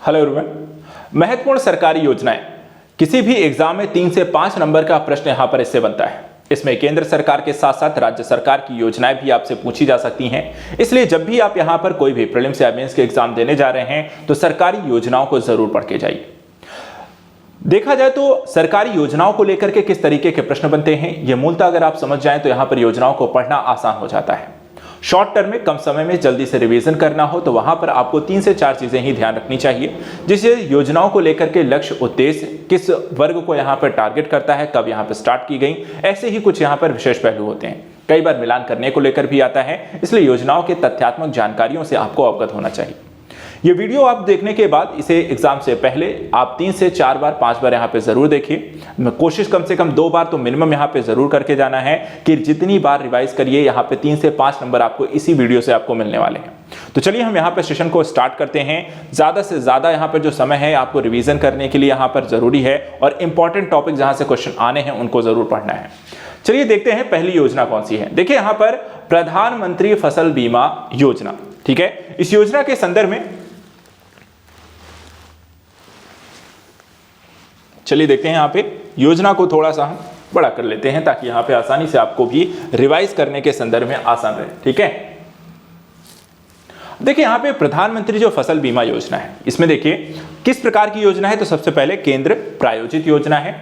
Hello everyone. महत्वपूर्ण सरकारी योजनाएं। किसी भी एग्जाम में 3 से 5 नंबर का प्रश्न यहां पर इससे बनता है। इसमें केंद्र सरकार के साथ साथ राज्य सरकार की योजनाएं भी आपसे पूछी जा सकती हैं। इसलिए जब भी आप यहां पर कोई भी प्रीलिम्स या मेंस के एग्जाम देने जा रहे हैं तो सरकारी योजनाओं को जरूर पढ़ के जाइए। देखा जाए तो सरकारी योजनाओं को लेकर के किस तरीके के प्रश्न बनते हैं, यह मूलतः अगर आप समझ जाएं तो यहां पर योजनाओं को पढ़ना आसान हो जाता है। शॉर्ट टर्म में कम समय में जल्दी से रिवीजन करना हो तो वहां पर आपको 3 से 4 चीजें ही ध्यान रखनी चाहिए, जिससे योजनाओं को लेकर के लक्ष्य, उद्देश्य, किस वर्ग को यहां पर टारगेट करता है, कब यहां पर स्टार्ट की गई, ऐसे ही कुछ यहां पर विशेष पहलू होते हैं। कई बार मिलान करने को लेकर भी आता है, इसलिए योजनाओं के तथ्यात्मक जानकारियों से आपको अवगत होना चाहिए। ये वीडियो आप देखने के बाद इसे एग्जाम से पहले आप 3 से 4 बार 5 बार यहाँ पे जरूर देखिए। कोशिश कम से कम 2 बार तो मिनिमम यहाँ पे जरूर करके जाना है कि जितनी बार रिवाइज करिए यहाँ पे 3 से 5 नंबर आपको इसी वीडियो से आपको मिलने वाले हैं। तो चलिए हम यहाँ पे सेशन को स्टार्ट करते हैं। ज्यादा से ज्यादा यहाँ पर जो समय है आपको रिविजन करने के लिए यहाँ पर जरूरी है और इंपॉर्टेंट टॉपिक जहां से क्वेश्चन आने हैं उनको जरूर पढ़ना है। चलिए देखते हैं पहली योजना कौन सी है। देखिए यहाँ पर प्रधानमंत्री फसल बीमा योजना, ठीक है। इस योजना के संदर्भ में चलिए देखते हैं। यहाँ पे योजना को थोड़ा सा हम बड़ा कर लेते हैं ताकि यहाँ पे आसानी से आपको भी रिवाइज करने के संदर्भ में आसान रहे, ठीक है। देखिए यहाँ पे प्रधानमंत्री जो फसल बीमा योजना है, इसमें देखिए किस प्रकार की योजना है। तो सबसे पहले केंद्र प्रायोजित योजना है।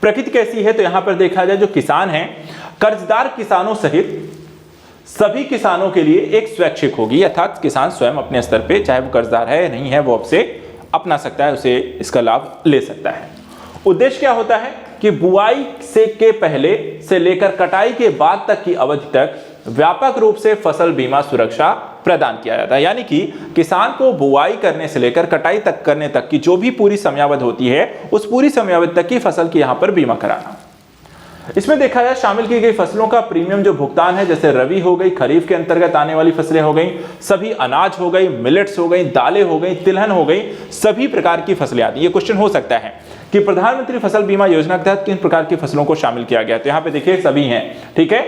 प्रकृति कैसी है तो यहाँ पर देखा जाए जो किसान हैं, कर्जदार किसानों सहित सभी किसानों के लिए एक स्वैच्छिक होगी, अर्थात किसान स्वयं अपने स्तर पे, चाहे वो कर्जदार है या नहीं है, वो आपसे अपना सकता है, उसे इसका लाभ ले सकता है। उद्देश्य क्या होता है कि बुआई से के पहले से लेकर कटाई के बाद तक की अवधि तक व्यापक रूप से फसल बीमा सुरक्षा प्रदान किया जाता है। यानी कि किसान को बुआई करने से लेकर कटाई तक करने तक की जो भी पूरी समयावधि होती है, उस पूरी समयावधि तक की फसल की यहां पर बीमा कराना। इसमें देखा जाए शामिल की गई फसलों का प्रीमियम जो भुगतान है, जैसे रबी हो गई, खरीफ के अंतर्गत आने वाली फसलें हो गई, सभी अनाज हो गई, मिलेट्स हो गई, दालें हो गई, तिलहन हो गई, सभी प्रकार की फसलें आती है। ये क्वेश्चन हो सकता है कि प्रधानमंत्री फसल बीमा योजना के तहत किन प्रकार की फसलों को शामिल किया गया। तो यहाँ पे देखिए सभी हैं, ठीक है,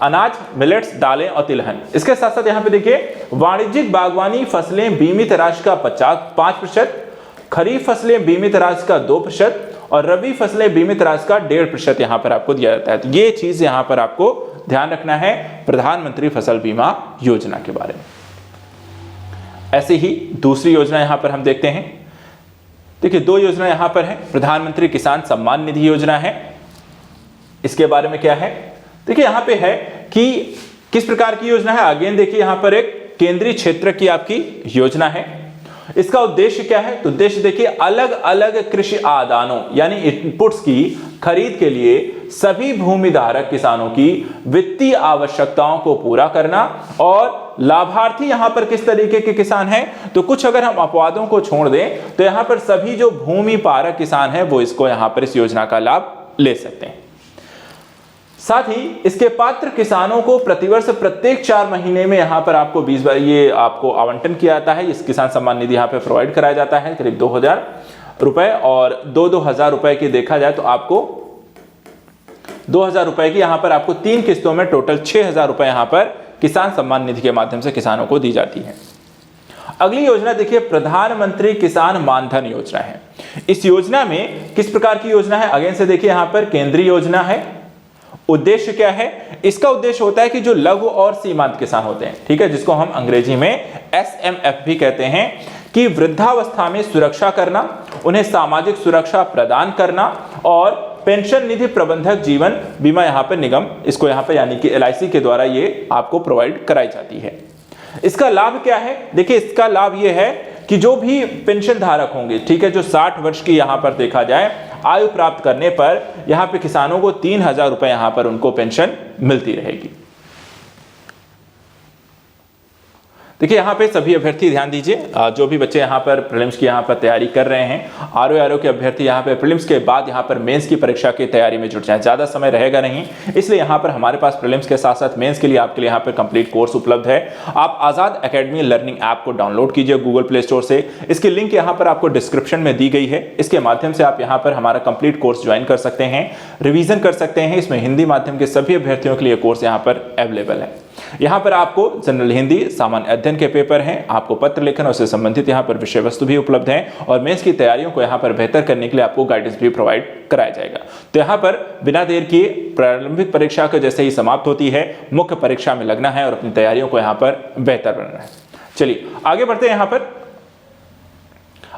अनाज, मिलेट्स, दालें और तिलहन। इसके साथ साथ यहाँ पे देखिए वाणिज्यिक बागवानी फसलें बीमित राशि का 5%, खरीफ फसलें बीमित राशि का 2% और रबी फसलें बीमित राशि का 1.5% यहां पर आपको दिया जाता है। तो ये चीज यहां पर आपको ध्यान रखना है प्रधानमंत्री फसल बीमा योजना के बारे में। ऐसे ही दूसरी योजना यहां पर हम देखते हैं। देखिए 2 योजना यहां पर है। प्रधानमंत्री किसान सम्मान निधि योजना है। इसके बारे में क्या है, देखिए यहां पे है कि किस प्रकार की योजना है। अगेन देखिए यहां पर एक केंद्रीय क्षेत्र की आपकी योजना है। इसका उद्देश्य क्या है, तो उद्देश्य देखिए अलग अलग कृषि आदानों यानी इनपुट्स की खरीद के लिए सभी भूमि धारक किसानों की वित्तीय आवश्यकताओं को पूरा करना। और लाभार्थी यहां पर किस तरीके के किसान हैं, तो कुछ अगर हम अपवादों को छोड़ दें तो यहां पर सभी जो भूमि पारक किसान हैं वो इसको यहां पर इस योजना का लाभ ले सकते हैं। साथ ही इसके पात्र किसानों को प्रतिवर्ष प्रत्येक 4 महीने में यहां पर आपको 20 बार ये आपको आवंटन किया जाता है। इस किसान सम्मान निधि यहां पे प्रोवाइड कराया जाता है करीब 2000 रुपए, और 2-2000 रुपए की देखा जाए तो आपको 2000 रुपए की यहां पर आपको 3 किस्तों में टोटल 6000 रुपए यहां पर किसान सम्मान निधि के माध्यम से किसानों को दी जाती है। अगली योजना देखिए प्रधानमंत्री किसान मानधन योजना है। इस योजना में किस प्रकार की योजना है, अगेन से देखिए यहां पर केंद्रीय योजना है। उद्देश्य क्या है, इसका उद्देश्य होता है कि जो लघु और सीमांत किसान होते हैं, ठीक है, जिसको हम अंग्रेजी में SMF भी कहते हैं, कि वृद्धावस्था में सुरक्षा करना, उन्हें सामाजिक सुरक्षा प्रदान करना और पेंशन निधि प्रबंधक जीवन बीमा यहां पर निगम, इसको यहां पर यानी कि LIC के द्वारा ये आपको प्रोवाइड कराई जाती है। इसका लाभ क्या है, देखिए इसका लाभ ये है कि जो भी पेंशन धारक होंगे, ठीक है, जो 60 वर्ष की यहां पर देखा जाए आयु प्राप्त करने पर यहां पे किसानों को 3000 रुपए यहां पर उनको पेंशन मिलती रहेगी। देखिए यहाँ पे सभी अभ्यर्थी ध्यान दीजिए, जो भी बच्चे यहाँ पर प्रीलिम्स की यहाँ पर तैयारी कर रहे हैं, आरओ के अभ्यर्थी यहाँ पर प्रीलिम्स के बाद यहाँ पर मेंस की परीक्षा की तैयारी में जुट जाएं। ज़्यादा समय रहेगा नहीं, इसलिए यहाँ पर हमारे पास प्रीलिम्स के साथ साथ मेंस के लिए आपके लिए यहाँ पर कंप्लीट कोर्स उपलब्ध है। आप आज़ाद एकेडमी लर्निंग ऐप को डाउनलोड कीजिए गूगल प्ले स्टोर से। इसकी लिंक यहाँ पर आपको डिस्क्रिप्शन में दी गई है। इसके माध्यम से आप यहाँ पर हमारा कंप्लीट कोर्स ज्वाइन कर सकते हैं, रिविजन कर सकते हैं। इसमें हिंदी माध्यम के सभी अभ्यर्थियों के लिए कोर्स यहाँ पर अवेलेबल है। यहाँ पर आपको जनरल हिंदी, सामान्य अध्ययन के पेपर हैं, आपको पत्र लेखन और उससे संबंधित यहाँ पर विषय वस्तु भी उपलब्ध हैं और मेंस की तैयारियों को यहाँ पर बेहतर करने के लिए आपको गाइडेंस भी प्रोवाइड कराया जाएगा। तो यहाँ पर बिना देर किए प्रारंभिक परीक्षा को जैसे ही समाप्त होती है, मुख्य परीक्षा में लगना है और अपनी तैयारियों को यहाँ पर बेहतर बनाना है। चलिए आगे बढ़ते हैं। यहाँ पर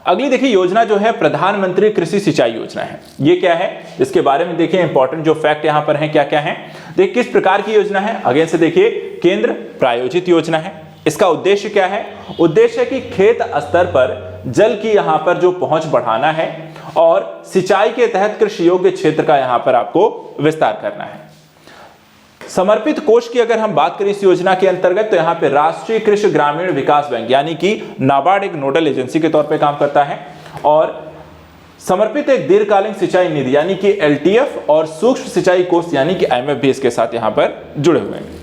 अगली देखिए योजना जो है प्रधानमंत्री कृषि सिंचाई योजना है। ये क्या है, इसके बारे में देखिए इंपॉर्टेंट जो फैक्ट यहां पर हैं क्या क्या है। देखिए किस प्रकार की योजना है, अगेन से देखिए केंद्र प्रायोजित योजना है। इसका उद्देश्य क्या है, उद्देश्य है कि खेत स्तर पर जल की यहां पर जो पहुंच बढ़ाना है और सिंचाई के तहत कृषि योग्य क्षेत्र का यहां पर आपको विस्तार करना है। समर्पित कोष की अगर हम बात करें इस योजना के अंतर्गत तो यहाँ पे राष्ट्रीय कृषि ग्रामीण विकास बैंक यानी कि नाबार्ड एक नोडल एजेंसी के तौर पे काम करता है और समर्पित एक दीर्घकालीन सिंचाई निधि यानी कि एलटीएफ और सूक्ष्म सिंचाई कोष यानी कि आईएमएफ भी इसके साथ यहाँ पर जुड़े हुए हैं।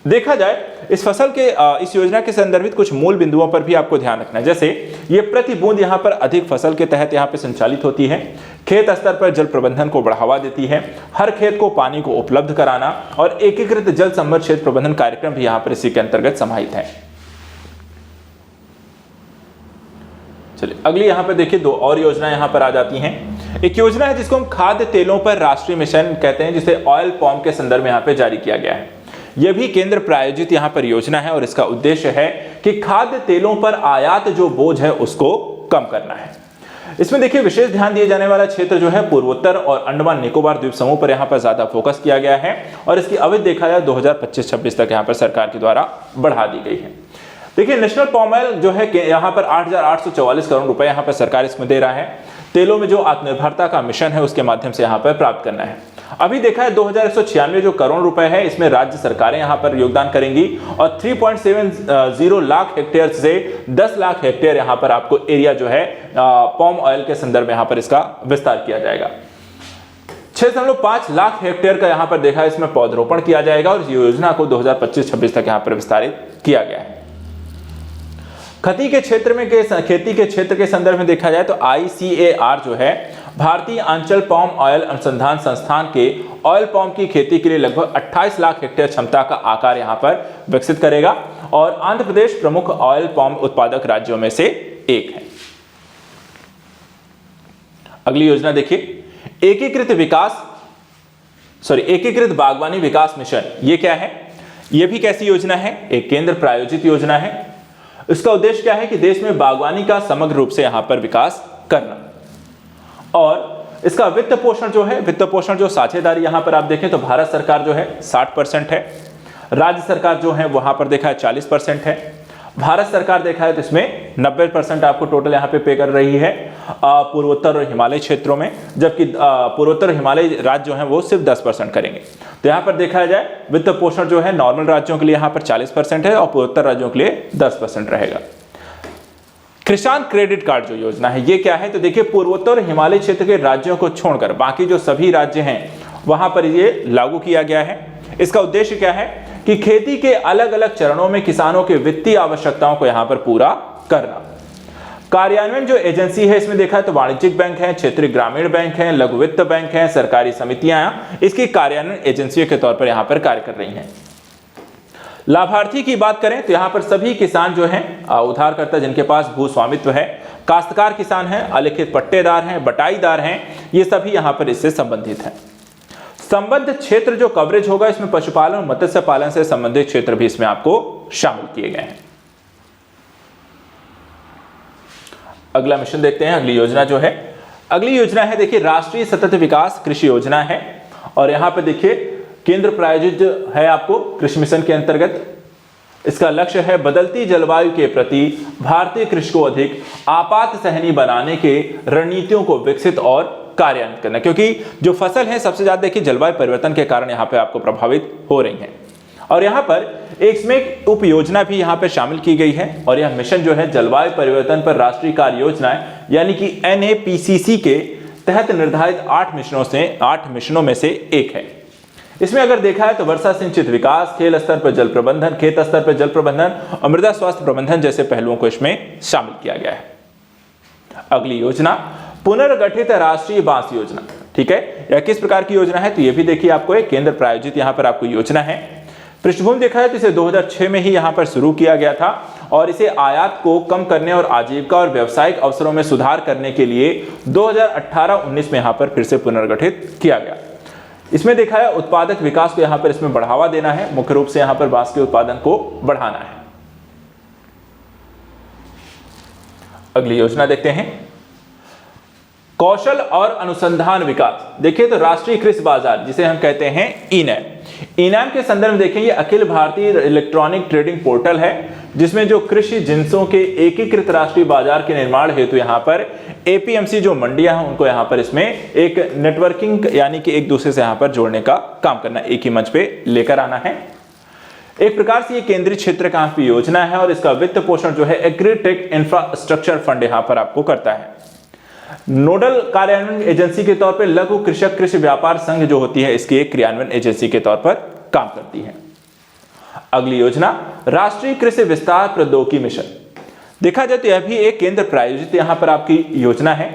देखा जाए इस फसल के इस योजना के संदर्भित कुछ मूल बिंदुओं पर भी आपको ध्यान रखना है। जैसे ये प्रति बूंद यहाँ पर अधिक फसल के तहत यहाँ पे संचालित होती है, खेत स्तर पर जल प्रबंधन को बढ़ावा देती है, हर खेत को पानी को उपलब्ध कराना और एकीकृत जल संबद्ध क्षेत्र प्रबंधन कार्यक्रम भी यहाँ पर इसी के अंतर्गत समाहित है। चलिए अगली यहाँ पर देखिए दो और योजना यहाँ पर आ जाती हैं। एक योजना है जिसको हम खाद्य तेलों पर राष्ट्रीय मिशन कहते हैं, जिसे ऑयल पॉम के संदर्भ में यहाँ पे जारी किया गया है। यह भी केंद्र प्रायोजित यहाँ पर योजना है और इसका उद्देश्य है कि खाद्य तेलों पर आयात जो बोझ है उसको कम करना है। इसमें देखिए विशेष ध्यान दिए जाने वाला क्षेत्र जो है पूर्वोत्तर और अंडमान निकोबार द्वीप समूह पर यहाँ पर ज्यादा फोकस किया गया है और इसकी अवधि देखा जाए 2025-26 तक यहाँ पर सरकार के द्वारा बढ़ा दी गई है। देखिए नेशनल पॉम ऑयल जो है यहाँ पर 8,844 करोड़ रुपए यहाँ पर सरकार इसमें दे रहा है। तेलों में जो आत्मनिर्भरता का मिशन है उसके माध्यम से यहाँ पर प्राप्त करना है। अभी देखा है 2196 जो करोड़ रुपए है इसमें राज्य सरकारें यहाँ पर योगदान करेंगी और 3.70 लाख हेक्टेयर से 10 लाख हेक्टेयर यहाँ पर आपको एरिया जो है पॉम ऑयल के संदर्भ में यहाँ पर इसका विस्तार किया जाएगा। 6.5 लाख हेक्टेयर का यहाँ पर देखा है इसमें पौधरोपण किया जाएगा और इस योजना को 2025-26 तक यहाँ पर विस्तारित किया गया है। खेती के क्षेत्र के संदर्भ में देखा जाए तो ICAR जो है भारतीय आंचल पॉम ऑयल अनुसंधान संस्थान के ऑयल पॉम की खेती के लिए लगभग 28 लाख हेक्टेयर क्षमता का आकार यहां पर विकसित करेगा और आंध्र प्रदेश प्रमुख ऑयल पॉम उत्पादक राज्यों में से एक है। अगली योजना देखिए एकीकृत बागवानी विकास मिशन। ये क्या है, ये भी कैसी योजना है, एक केंद्र प्रायोजित योजना है। इसका उद्देश्य क्या है कि देश में बागवानी का समग्र रूप से यहां पर विकास करना और इसका वित्त पोषण जो साझेदारी यहां पर आप देखें तो भारत सरकार जो है 60% है, राज्य सरकार जो है वहां पर देखा है 40% है, भारत सरकार देखा है तो इसमें 90% आपको टोटल यहां पे कर रही है पूर्वोत्तर और हिमालय क्षेत्रों में, जबकि पूर्वोत्तर हिमालय राज्य जो है वो सिर्फ 10% करेंगे। तो यहां पर देखा जाए वित्त पोषण जो है नॉर्मल राज्यों के लिए यहां पर 40% है और पूर्वोत्तर राज्यों के लिए 10% रहेगा। किसान क्रेडिट कार्ड जो योजना है ये क्या है, तो देखिए पूर्वोत्तर और हिमालय क्षेत्र के राज्यों को छोड़कर बाकी जो सभी राज्य हैं वहां पर ये लागू किया गया है। इसका उद्देश्य क्या है कि खेती के अलग अलग चरणों में किसानों के वित्तीय आवश्यकताओं को यहां पर पूरा करना। कार्यान्वयन जो एजेंसी है इसमें देखा है तो वाणिज्यिक बैंक है, क्षेत्रीय ग्रामीण बैंक है, लघु वित्त बैंक है, सरकारी समितियां इसकी कार्यान्वयन एजेंसियों के तौर पर यहां पर कार्य कर रही हैं। लाभार्थी की बात करें तो यहां पर सभी किसान जो हैं उधारकर्ता जिनके पास भू स्वामित्व है, काश्तकार किसान हैं, अलिखित पट्टेदार हैं, बटाईदार हैं, ये सभी यहां पर इससे संबंधित हैं। संबद्ध क्षेत्र जो कवरेज होगा इसमें पशुपालन और मत्स्य पालन से संबंधित क्षेत्र भी इसमें आपको शामिल किए गए हैं। अगला मिशन देखते हैं। अगली योजना है देखिए राष्ट्रीय सतत विकास कृषि योजना है और यहां पे देखिए केंद्र प्रायोजित है आपको कृषि मिशन के अंतर्गत। इसका लक्ष्य है बदलती जलवायु के प्रति भारतीय कृषि को अधिक आपात सहनी बनाने के रणनीतियों को विकसित और कार्यान्वित करना, क्योंकि जो फसल है सबसे ज्यादा देखिए जलवायु परिवर्तन के कारण यहाँ पे आपको प्रभावित हो रही हैं। और यहाँ पर एक उप योजना भी यहाँ पे शामिल की गई है और यह मिशन जो है जलवायु परिवर्तन पर राष्ट्रीय कार्य योजना यानी कि NAPCC के तहत निर्धारित 8 मिशनों में से एक है। इसमें अगर देखा है तो वर्षा सिंचित विकास, खेल स्तर पर जल प्रबंधन, खेत स्तर पर जल प्रबंधन और मृदा स्वास्थ्य प्रबंधन जैसे पहलुओं को इसमें शामिल किया गया है। अगली योजना पुनर्गठित राष्ट्रीय बांस योजना, ठीक है। यह किस प्रकार की योजना है तो यह भी देखिए आपको एक केंद्र प्रायोजित यहां पर आपको योजना है। पृष्ठभूमि देखा जाए तो इसे 2006 में ही यहाँ पर शुरू किया गया था और इसे आयात को कम करने और आजीविका और व्यावसायिक अवसरों में सुधार करने के लिए 2018-19 में यहाँ पर फिर से पुनर्गठित किया गया। इसमें देखा है उत्पादक विकास को यहाँ पर इसमें बढ़ावा देना है, मुख्य रूप से यहाँ पर बांस के उत्पादन को बढ़ाना है। अगली योजना देखते हैं, कौशल और अनुसंधान विकास। देखिए तो राष्ट्रीय कृषि बाजार जिसे हम कहते हैं ई-नैम के संदर्भ में देखें, ये Akhil Bharatiya electronic trading portal है जिसमें जो कृषि जिंसों के एकीकृत राष्ट्रीय बाजार के निर्माण हेतु यहाँ पर एपीएमसी जो मंडियां हैं उनको यहाँ पर इसमें एक नेटवर्किंग यानी कि एक दूसरे से यहाँ पर जोड़ने का काम करना, एक ही मंच पे लेकर आना है। एक प्रकार से ये केंद्रीय क्षेत्र का योजना है और इसका वित्त पोषण जो है एग्रीटेक इंफ्रास्ट्रक्चर फंड यहाँ पर आपको करता है। नोडल कार्यान्वयन एजेंसी के तौर पर लघु कृषक कृषि व्यापार संघ जो होती है इसकी एक क्रियान्वयन एजेंसी के तौर पर काम करती है। अगली योजना राष्ट्रीय कृषि विस्तार प्रौद्योगिकी मिशन। देखा जाए तो यह भी एक केंद्र प्रायोजित यहां पर आपकी योजना है।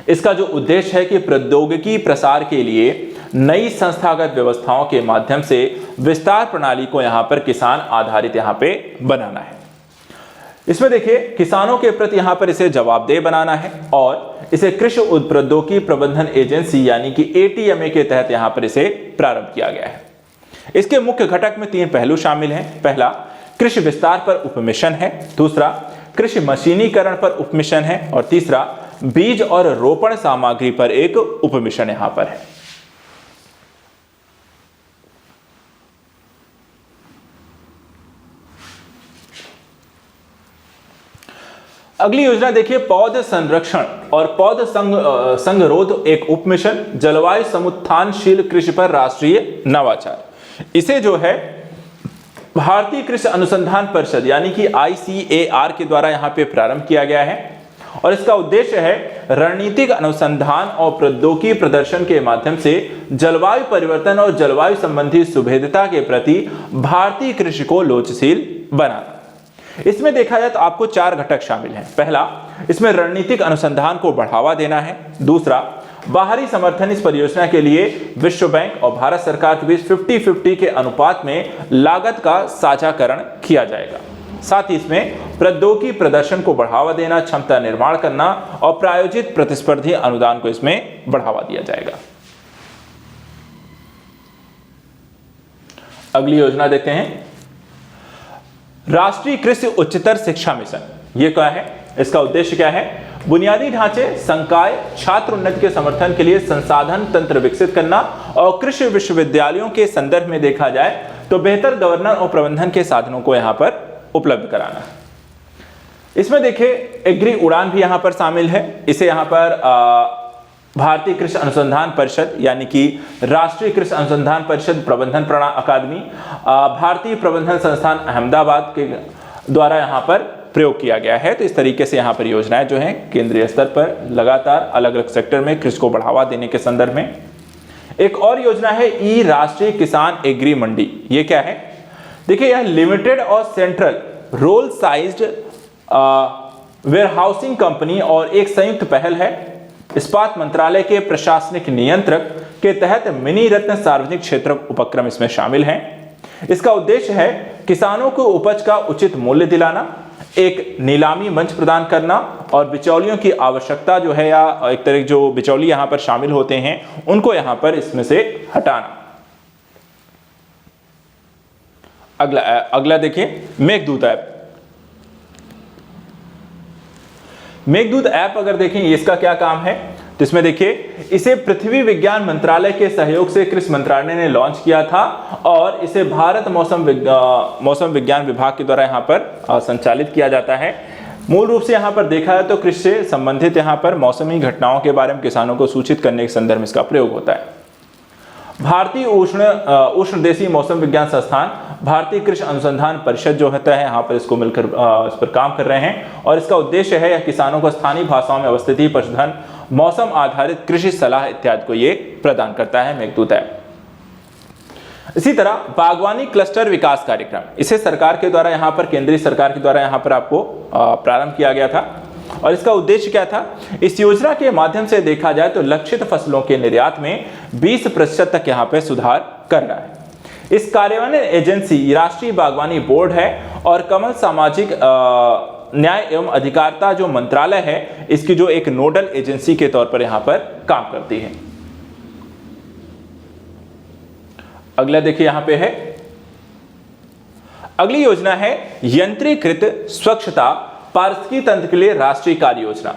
इसका जो उद्देश्य है कि प्रौद्योगिकी प्रसार के लिए नई संस्थागत व्यवस्थाओं के माध्यम से विस्तार प्रणाली को यहां पर किसान आधारित यहां पे बनाना है। इसमें देखिए किसानों के प्रति यहां पर इसे जवाबदेह बनाना है और इसे कृषि प्रौद्योगिकी प्रबंधन एजेंसी यानी कि एटीएमए के तहत यहां पर इसे प्रारंभ किया गया है। इसके मुख्य घटक में 3 पहलू शामिल हैं। पहला कृषि विस्तार पर उपमिशन है, दूसरा कृषि मशीनीकरण पर उपमिशन है और तीसरा बीज और रोपण सामग्री पर एक उपमिशन यहां पर है। अगली योजना देखिए पौध संरक्षण और पौध संगरोध एक उपमिशन जलवायु समुत्थानशील कृषि पर राष्ट्रीय नवाचार। इसे जो है भारतीय कृषि अनुसंधान परिषद यानी कि ICAR के द्वारा यहां पे प्रारंभ किया गया है और इसका उद्देश्य है रणनीतिक अनुसंधान और प्रौद्योगिकी प्रदर्शन के माध्यम से जलवायु परिवर्तन और जलवायु संबंधी सुभेद्यता के प्रति भारतीय कृषि को लोचशील बनाना। इसमें देखा जाए तो आपको 4 घटक शामिल हैं। पहला, इसमें रणनीतिक अनुसंधान को बढ़ावा देना है। दूसरा, बाहरी समर्थन इस परियोजना के लिए विश्व बैंक और भारत सरकार के बीच 50-50 के अनुपात में लागत का साझाकरण किया जाएगा। साथ ही इसमें प्रौद्योगिकी प्रदर्शन को बढ़ावा देना, क्षमता निर्माण करना और प्रायोजित प्रतिस्पर्धी अनुदान को इसमें बढ़ावा दिया जाएगा। अगली योजना देखते हैं राष्ट्रीय कृषि उच्चतर शिक्षा मिशन। ये क्या है, इसका उद्देश्य क्या है? बुनियादी ढांचे, संकाय, छात्र उन्नति के समर्थन के लिए संसाधन तंत्र विकसित करना और कृषि विश्वविद्यालयों के संदर्भ में देखा जाए तो बेहतर गवर्नर और प्रबंधन के साधनों को यहां पर उपलब्ध कराना। इसमें देखिए एग्री उड़ान भी यहां पर शामिल है। इसे यहां पर भारतीय कृषि अनुसंधान परिषद यानी कि राष्ट्रीय कृषि अनुसंधान परिषद प्रबंधन अकादमी, भारतीय प्रबंधन संस्थान अहमदाबाद के द्वारा यहां पर प्रयोग किया गया है। तो इस तरीके से यहां पर योजनाएं जो हैं केंद्रीय स्तर पर लगातार अलग अलग सेक्टर में कृषि को बढ़ावा देने के संदर्भ में। एक और योजना है ई राष्ट्रीय किसान एग्री मंडी। ये क्या है? देखिए यह लिमिटेड और सेंट्रल रोल साइज्ड वेयरहाउसिंग कंपनी और एक संयुक्त पहल है। इस्पात मंत्रालय के प्रशासनिक नियंत्रक के तहत मिनी रत्न सार्वजनिक क्षेत्र उपक्रम इसमें शामिल हैं। इसका उद्देश्य है किसानों को उपज का उचित मूल्य दिलाना, एक नीलामी मंच प्रदान करना और बिचौलियों की आवश्यकता जो है या एक तरह जो बिचौली यहां पर शामिल होते हैं उनको यहां पर इसमें से हटाना। अगला देखिए मेघदूत ऐप। मेघदूत ऐप अगर देखें इसका क्या काम है तो इसमें देखिए इसे पृथ्वी विज्ञान मंत्रालय के सहयोग से कृषि मंत्रालय ने लॉन्च किया था और इसे भारत मौसम विज्ञान विभाग के द्वारा यहाँ पर संचालित किया जाता है। मूल रूप से यहाँ पर देखा जाए तो कृषि से संबंधित यहाँ पर मौसमी घटनाओं के बारे में किसानों को सूचित करने के संदर्भ में इसका प्रयोग होता है। भारतीय उष्ण देशीय मौसम विज्ञान संस्थान, भारतीय कृषि अनुसंधान परिषद जो होता है यहाँ पर इसको मिलकर इस पर काम कर रहे हैं और इसका उद्देश्य है यह किसानों को स्थानीय भाषाओं में अवस्थिति, पशुधन, मौसम आधारित कृषि सलाह इत्यादि को ये प्रदान करता है मेघदूत ऐप। इसी तरह बागवानी क्लस्टर विकास कार्यक्रम, इसे सरकार के द्वारा यहाँ पर केंद्रीय सरकार के द्वारा यहाँ पर आपको प्रारंभ किया गया था और इसका उद्देश्य क्या था? इस योजना के माध्यम से देखा जाए तो लक्षित फसलों के निर्यात में 20% तक यहाँ पे सुधार करना है। इस कार्यान्वयन एजेंसी राष्ट्रीय बागवानी बोर्ड है और कमल सामाजिक न्याय एवं अधिकारिता जो मंत्रालय है इसकी जो एक नोडल एजेंसी के तौर पर यहां पर काम करती है। अगला देखिए यहां पे है, अगली योजना है यंत्रीकृत स्वच्छता पारिस्थितिकी तंत्र के लिए राष्ट्रीय कार्य योजना।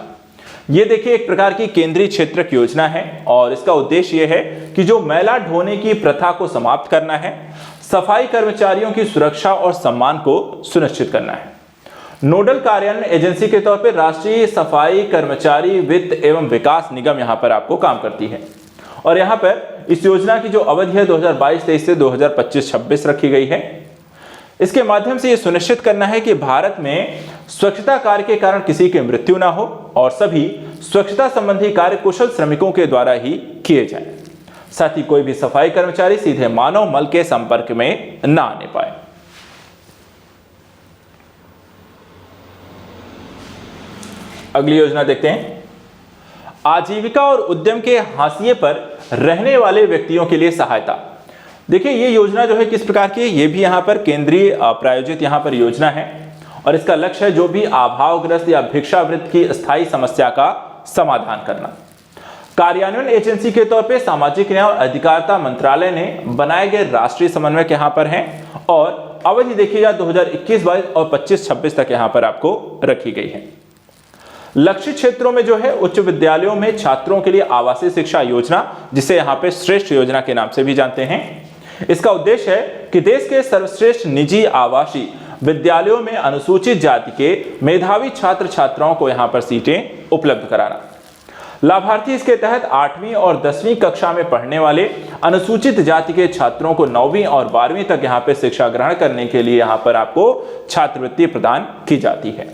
ये देखिए एक प्रकार की केंद्रीय क्षेत्रक योजना है और इसका उद्देश्य यह है कि जो मैला ढोने की प्रथा को समाप्त करना है, सफाई कर्मचारियों की सुरक्षा और सम्मान को सुनिश्चित करना है। नोडल कार्यान्वयन एजेंसी के तौर पर राष्ट्रीय सफाई कर्मचारी वित्त एवं विकास निगम यहां पर आपको काम करती है और यहां पर इस योजना की जो अवधि है 2022-23 से 2025-26 रखी गई है। इसके माध्यम से यह सुनिश्चित करना है कि भारत में स्वच्छता कार्य के कारण किसी की मृत्यु ना हो और सभी स्वच्छता संबंधी कार्य कुशल श्रमिकों के द्वारा ही किए जाएं। साथ ही कोई भी सफाई कर्मचारी सीधे मानव मल के संपर्क में ना आने पाए। अगली योजना देखते हैं, आजीविका और उद्यम के हाशिए पर रहने वाले व्यक्तियों के लिए सहायता। देखिए ये योजना जो है किस प्रकार की है, ये भी यहाँ पर केंद्रीय प्रायोजित यहाँ पर योजना है और इसका लक्ष्य है जो भी अभावग्रस्त या भिक्षावृत्ति की स्थायी समस्या का समाधान करना। कार्यान्वयन एजेंसी के तौर पे सामाजिक न्याय और अधिकारिता मंत्रालय ने बनाए गए राष्ट्रीय समन्वयक यहाँ पर हैं और अवधि देखिएगा 2021-22 और 25-26 तक यहाँ पर आपको रखी गई है। लक्षित क्षेत्रों में जो है उच्च विद्यालयों में छात्रों के लिए आवासीय शिक्षा योजना, जिसे यहाँ पे श्रेष्ठ योजना के नाम से भी जानते हैं। इसका उद्देश्य है कि देश के सर्वश्रेष्ठ निजी आवासीय विद्यालयों में अनुसूचित जाति के मेधावी छात्र छात्राओं को यहाँ पर सीटें उपलब्ध कराना। लाभार्थी इसके तहत 8वीं और 10वीं कक्षा में पढ़ने वाले अनुसूचित जाति के छात्रों को 9वीं और 12वीं तक यहाँ पे शिक्षा ग्रहण करने के लिए यहाँ पर आपको छात्रवृत्ति प्रदान की जाती है।